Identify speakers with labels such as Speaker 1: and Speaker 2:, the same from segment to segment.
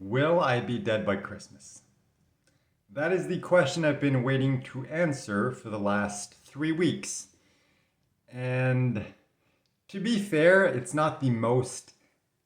Speaker 1: Will I be dead by Christmas? That is the question I've been waiting to answer for the last 3 weeks. And to be fair, it's not the most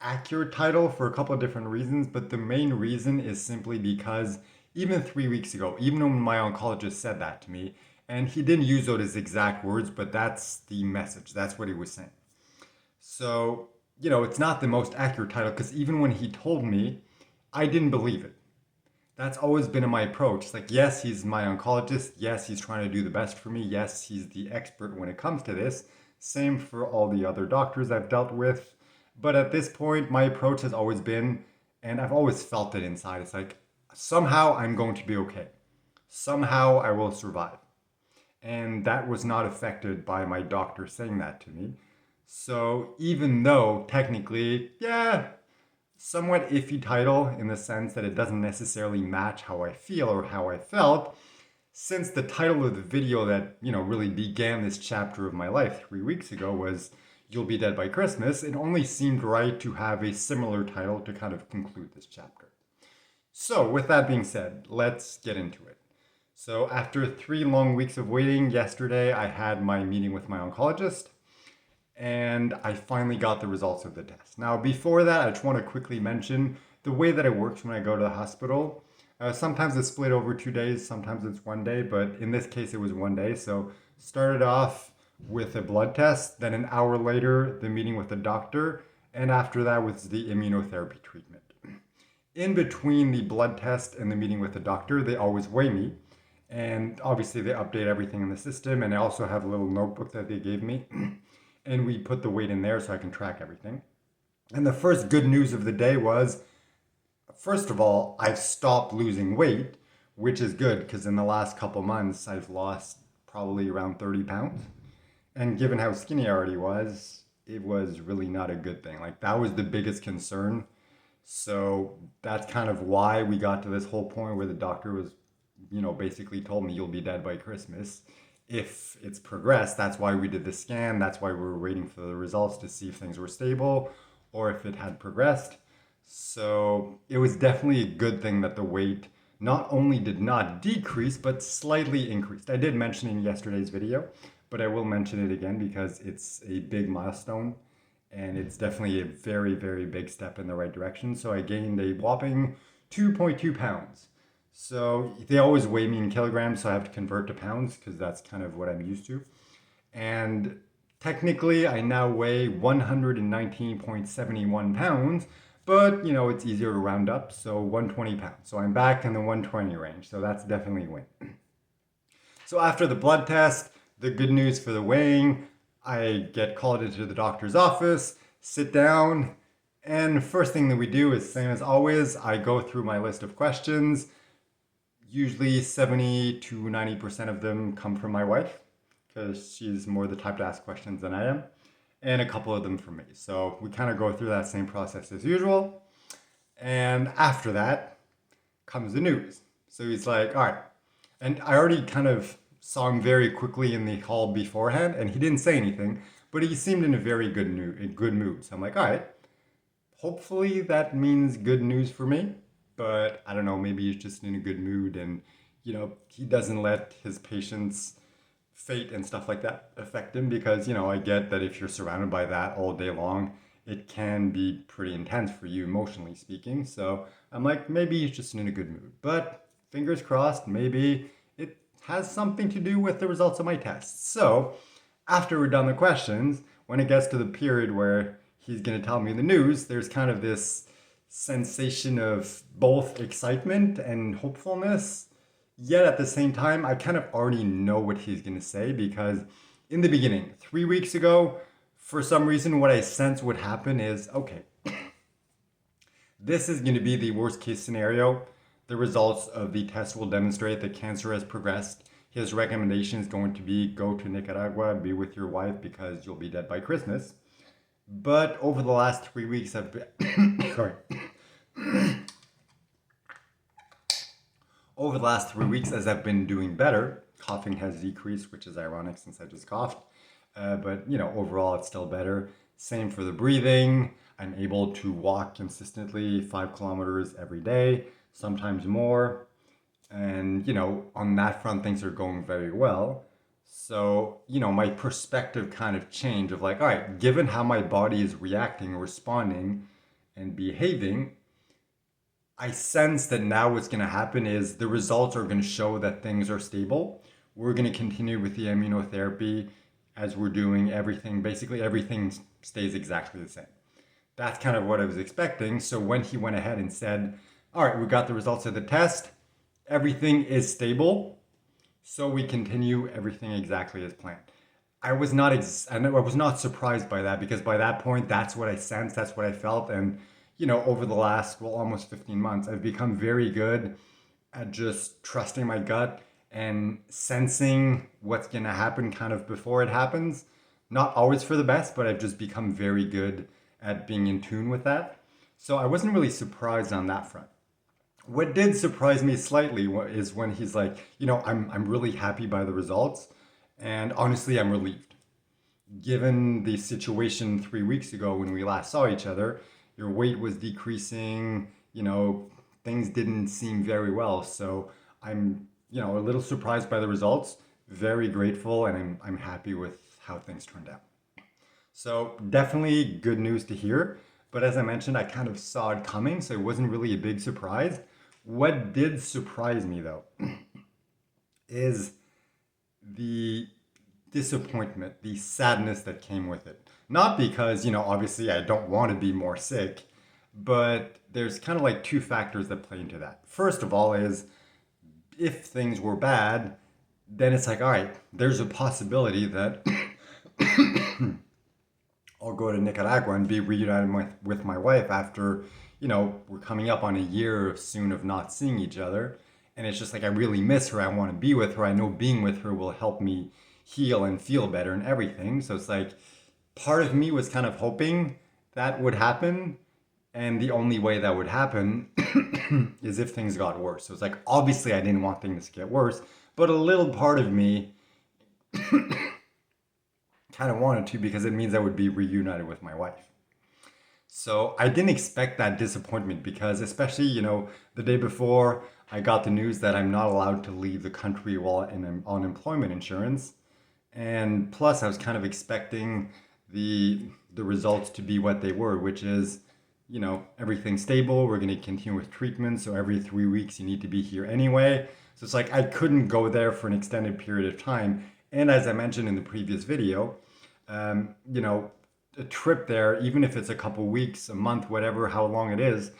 Speaker 1: accurate title for a couple of different reasons, but the main reason is simply because even 3 weeks ago, even when my oncologist said that to me, and he didn't use those exact words, but that's the message. That's what he was saying. So, it's not the most accurate title because even when he told me, I didn't believe it. That's always been my approach. It's like, yes, he's my oncologist. Yes, he's trying to do the best for me. Yes, he's the expert when it comes to this. Same for all the other doctors I've dealt with. But at this point, my approach has always been, and I've always felt it inside. It's like, somehow I'm going to be okay. Somehow I will survive. And that was not affected by my doctor saying that to me. So even though technically, yeah, somewhat iffy title in the sense that it doesn't necessarily match how I feel or how I felt, since the title of the video that, really began this chapter of my life 3 weeks ago was You'll Be Dead by Christmas, it only seemed right to have a similar title to kind of conclude this chapter. So with that being said, let's get into it. So after 3 long weeks of waiting, yesterday I had my meeting with my oncologist and I finally got the results of the test. Now, before that, I just want to quickly mention the way that it works when I go to the hospital. Sometimes it's split over 2 days, sometimes it's one day, but in this case, it was one day. So, started off with a blood test, then an hour later, the meeting with the doctor, and after that was the immunotherapy treatment. In between the blood test and the meeting with the doctor, they always weigh me. And obviously, they update everything in the system, and I also have a little notebook that they gave me. And we put the weight in there so I can track everything. And the first good news of the day was, first of all, I've stopped losing weight, which is good because in the last couple months I've lost probably around 30 pounds. And given how skinny I already was, it was really not a good thing. Like that was the biggest concern. So that's kind of why we got to this whole point where the doctor was, basically told me you'll be dead by Christmas. If it's progressed, that's why we did the scan. That's why we were waiting for the results to see if things were stable or if it had progressed. So it was definitely a good thing that the weight not only did not decrease, but slightly increased. I did mention in yesterday's video, but I will mention it again because it's a big milestone and it's definitely a very, very big step in the right direction. So I gained a whopping 2.2 pounds. So they always weigh me in kilograms, so I have to convert to pounds because that's kind of what I'm used to. And technically, I now weigh 119.71 pounds, but it's easier to round up, so 120 pounds. So I'm back in the 120 range, so that's definitely a win. So after the blood test, the good news for the weighing, I get called into the doctor's office, sit down, and first thing that we do is same as always, I go through my list of questions. Usually 70 to 90% of them come from my wife because she's more the type to ask questions than I am, and a couple of them from me. So we kind of go through that same process as usual. And after that comes the news. So he's like, all right. And I already kind of saw him very quickly in the hall beforehand, and he didn't say anything, but he seemed in a very good mood. So I'm like, all right, hopefully that means good news for me. But I don't know, maybe he's just in a good mood and, he doesn't let his patients' fate and stuff like that affect him because, I get that if you're surrounded by that all day long, it can be pretty intense for you emotionally speaking. So I'm like, maybe he's just in a good mood. But fingers crossed, maybe it has something to do with the results of my tests. So after we're done the questions, when it gets to the period where he's going to tell me the news, there's kind of this sensation of both excitement and hopefulness. Yet at the same time, I kind of already know what he's going to say because in the beginning, 3 weeks ago, for some reason, what I sense would happen is, okay, this is going to be the worst case scenario. The results of the test will demonstrate that cancer has progressed. His recommendation is going to be go to Nicaragua, be with your wife because you'll be dead by Christmas. But over the last 3 weeks, I've been sorry. Over the last 3 weeks, as I've been doing better, coughing has decreased, which is ironic since I just coughed. But overall, it's still better. Same for the breathing. I'm able to walk consistently 5 kilometers every day, sometimes more. And, on that front, things are going very well. So, my perspective kind of changed of like, all right, given how my body is reacting, responding, and behaving, I sense that now what's going to happen is the results are going to show that things are stable. We're going to continue with the immunotherapy as we're doing everything. Basically, everything stays exactly the same. That's kind of what I was expecting. So when he went ahead and said, all right, we got the results of the test, everything is stable, so we continue everything exactly as planned. I was not surprised by that because by that point, that's what I sensed, that's what I felt, and over the last almost 15 months, I've become very good at just trusting my gut and sensing what's gonna happen kind of before it happens. Not always for the best, but I've just become very good at being in tune with that. So I wasn't really surprised on that front. What did surprise me slightly is when he's like, I'm really happy by the results, and honestly, I'm relieved. Given the situation 3 weeks ago when we last saw each other, your weight was decreasing, things didn't seem very well. So I'm, a little surprised by the results, very grateful, and I'm happy with how things turned out. So definitely good news to hear. But as I mentioned, I kind of saw it coming, so it wasn't really a big surprise. What did surprise me though is the disappointment, the sadness that came with it. Not because, obviously I don't want to be more sick, but there's kind of like two factors that play into that. First of all, is if things were bad, then it's like, all right, there's a possibility that I'll go to Nicaragua and be reunited with my wife after, we're coming up on a year soon of not seeing each other. And it's just like, I really miss her. I want to be with her. I know being with her will help me heal and feel better and everything. So it's like, part of me was kind of hoping that would happen. And the only way that would happen is if things got worse. So it's like, obviously, I didn't want things to get worse, but a little part of me kind of wanted to because it means I would be reunited with my wife. So I didn't expect that disappointment because, especially, the day before I got the news that I'm not allowed to leave the country while in unemployment insurance. And plus, I was kind of expecting the results to be what they were, which is, everything's stable. We're going to continue with treatment. So every 3 weeks, you need to be here anyway. So it's like I couldn't go there for an extended period of time. And as I mentioned in the previous video, a trip there, even if it's a couple weeks, a month, whatever, how long it is,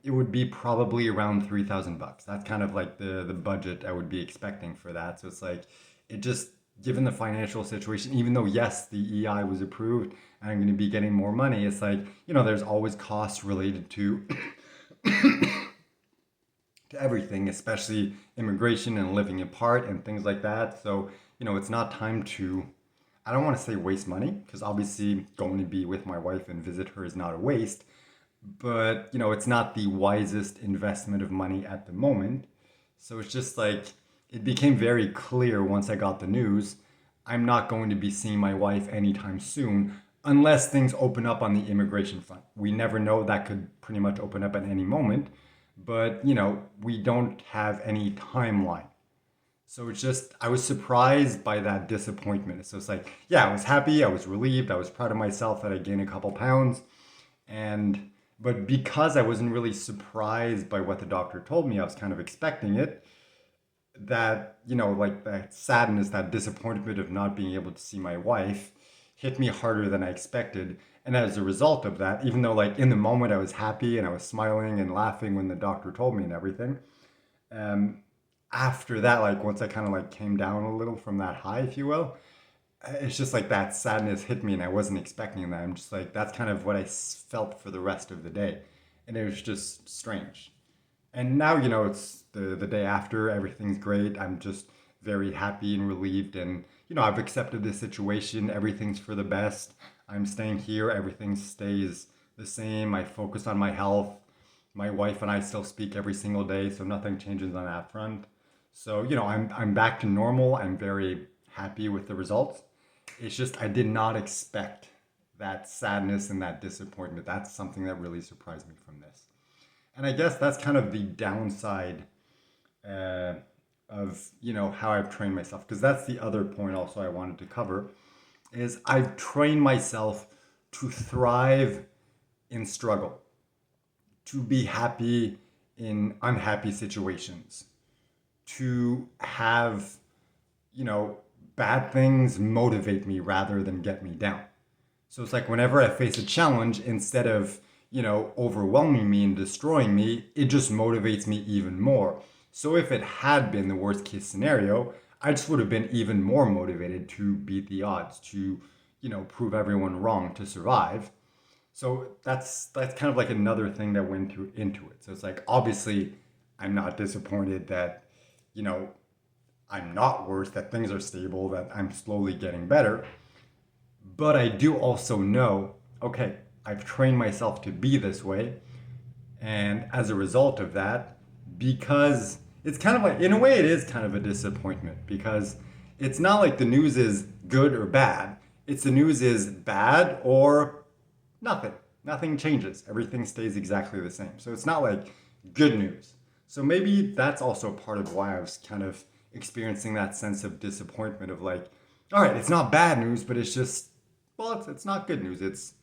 Speaker 1: it would be probably around $3,000. That's kind of like the budget I would be expecting for that. So it's like, it just, given the financial situation, even though yes, the EI was approved and I'm going to be getting more money, it's like, there's always costs related to to everything, especially immigration and living apart and things like that. So, it's not time to, I don't want to say waste money, because obviously going to be with my wife and visit her is not a waste, but it's not the wisest investment of money at the moment. So it's just like, it became very clear once I got the news, I'm not going to be seeing my wife anytime soon unless things open up on the immigration front. We never know, that could pretty much open up at any moment, but we don't have any timeline. So it's just, I was surprised by that disappointment. So it's like, yeah, I was happy, I was relieved, I was proud of myself that I gained a couple pounds. But because I wasn't really surprised by what the doctor told me, I was kind of expecting it, that, like that sadness, that disappointment of not being able to see my wife hit me harder than I expected. And as a result of that, even though like in the moment I was happy and I was smiling and laughing when the doctor told me and everything, after that, like once I kind of like came down a little from that high, if you will, it's just like that sadness hit me and I wasn't expecting that. I'm just like, that's kind of what I felt for the rest of the day. And it was just strange. And now, it's the day after, everything's great. I'm just very happy and relieved. And, I've accepted this situation. Everything's for the best. I'm staying here. Everything stays the same. I focus on my health. My wife and I still speak every single day, so nothing changes on that front. So, I'm back to normal. I'm very happy with the results. It's just I did not expect that sadness and that disappointment. That's something that really surprised me from this. And I guess that's kind of the downside uh, of how I've trained myself, because that's the other point also I wanted to cover is I've trained myself to thrive in struggle, to be happy in unhappy situations, to have, you know, bad things motivate me rather than get me down. So it's like whenever I face a challenge, instead of, overwhelming me and destroying me, it just motivates me even more. So if it had been the worst case scenario, I just would have been even more motivated to beat the odds, to, prove everyone wrong, to survive. So that's kind of like another thing that went into it. So it's like obviously I'm not disappointed that, you know, I'm not worse, that things are stable, that I'm slowly getting better. But I do also know, okay, I've trained myself to be this way. And as a result of that, because it's kind of like, in a way, it is kind of a disappointment because it's not like the news is good or bad. It's the news is bad or nothing. Nothing changes. Everything stays exactly the same. So it's not like good news. So maybe that's also part of why I was kind of experiencing that sense of disappointment of like, all right, it's not bad news, but it's just, well, it's not good news. It's,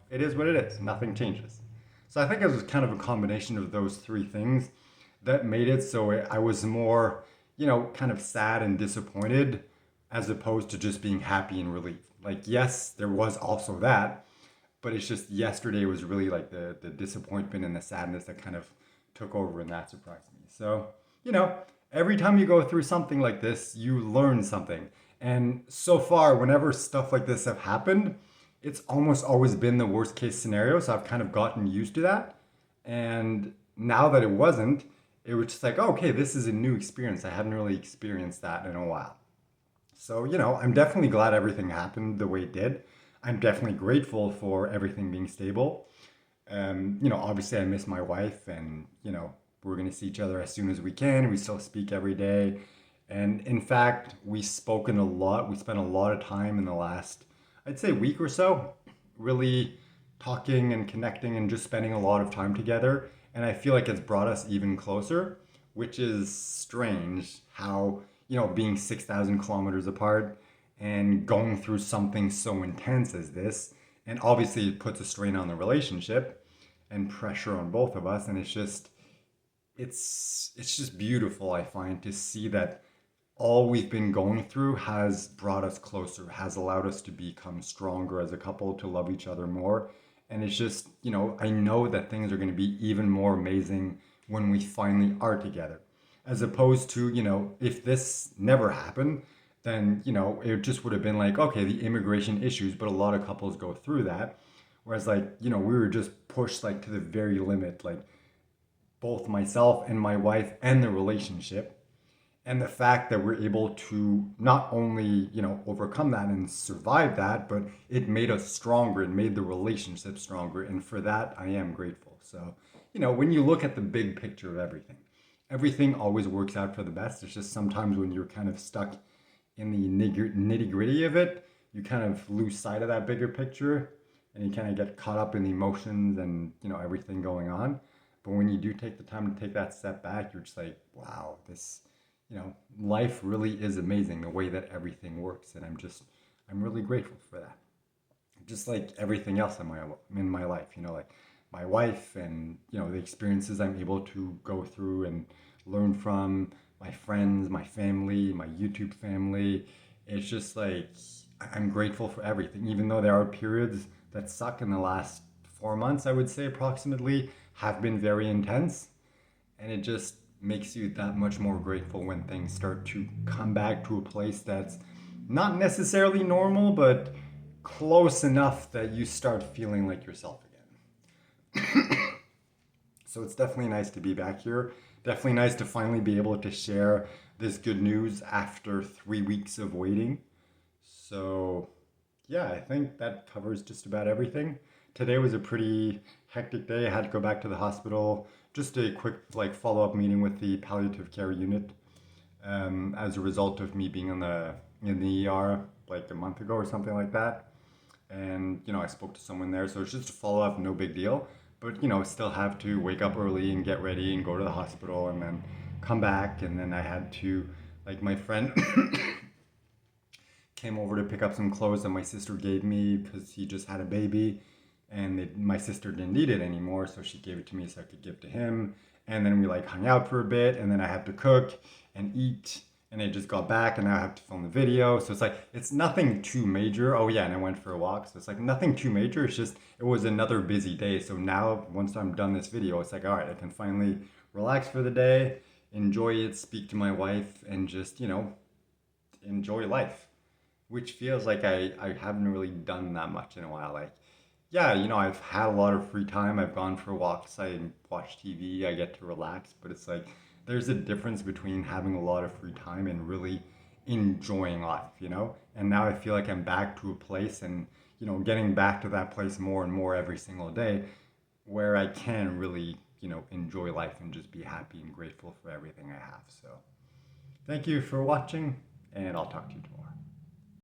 Speaker 1: it is what it is. Nothing changes. So I think it was kind of a combination of those three things that made it so I was more, kind of sad and disappointed as opposed to just being happy and relieved. Like, yes, there was also that, but it's just yesterday was really like the disappointment and the sadness that kind of took over and that surprised me. So, every time you go through something like this, you learn something. And so far, whenever stuff like this have happened, it's almost always been the worst case scenario. So I've kind of gotten used to that. And now that it wasn't, it was just like, oh, okay, this is a new experience. I hadn't really experienced that in a while. So, I'm definitely glad everything happened the way it did. I'm definitely grateful for everything being stable. Obviously, I miss my wife, and, we're going to see each other as soon as we can. We still speak every day. And in fact, we've spoken a lot. We spent a lot of time in the last, I'd say, week or so, really talking and connecting and just spending a lot of time together. And I feel like it's brought us even closer, which is strange how, being 6,000 kilometers apart and going through something so intense as this, and obviously it puts a strain on the relationship and pressure on both of us. And it's just beautiful, I find, to see that all we've been going through has brought us closer, has allowed us to become stronger as a couple, to love each other more. And it's just, I know that things are going to be even more amazing when we finally are together. As opposed to, if this never happened, then, it just would have been like, okay, the immigration issues, but a lot of couples go through that. Whereas, like, we were just pushed, like, to the very limit, like, both myself and my wife and the relationship, and the fact that we're able to not only overcome that and survive that, but it made us stronger, it made the relationship stronger, and for that I am grateful. So when you look at the big picture of everything always works out for the best. It's just sometimes when you're kind of stuck in the nitty gritty of it, you kind of lose sight of that bigger picture, and you kind of get caught up in the emotions and everything going on. But when you do take the time to take that step back, you're just like, wow, this, life really is amazing the way that everything works. And I'm really grateful for that. Just like everything else in my life, like my wife and, the experiences I'm able to go through and learn from, my friends, my family, my YouTube family. It's just like, I'm grateful for everything, even though there are periods that suck. In the last 4 months, I would say approximately, have been very intense. And it just makes you that much more grateful when things start to come back to a place that's not necessarily normal, but close enough that you start feeling like yourself again. So it's definitely nice to be back here. Definitely nice to finally be able to share this good news after 3 weeks of waiting. So yeah, I think that covers just about everything. Today was a pretty hectic day. I had to go back to the hospital. Just a quick follow-up meeting with the palliative care unit as a result of me being in the ER like a month ago or something like that. and I spoke to someone there, so it's just a follow up, no big deal. But still have to wake up early and get ready and go to the hospital and then come back, and then I had to, like, my friend came over to pick up some clothes that my sister gave me because he just had a baby, and my sister didn't need it anymore, so she gave it to me so I could give to him. And then we like hung out for a bit, and then I had to cook and eat, and I just got back, and now I have to film the video. So it's like it's nothing too major. Oh yeah, and I went for a walk, so it's like nothing too major. It's just it was another busy day. So now once I'm done this video, it's like all right, I can finally relax for the day, enjoy it, speak to my wife, and just enjoy life, which feels like I haven't really done that much in a while. Like, yeah, I've had a lot of free time. I've gone for walks, I watch TV, I get to relax, but it's like there's a difference between having a lot of free time and really enjoying life. And now I feel like I'm back to a place and, getting back to that place more and more every single day where I can really, enjoy life and just be happy and grateful for everything I have. So, thank you for watching, and I'll talk to you tomorrow.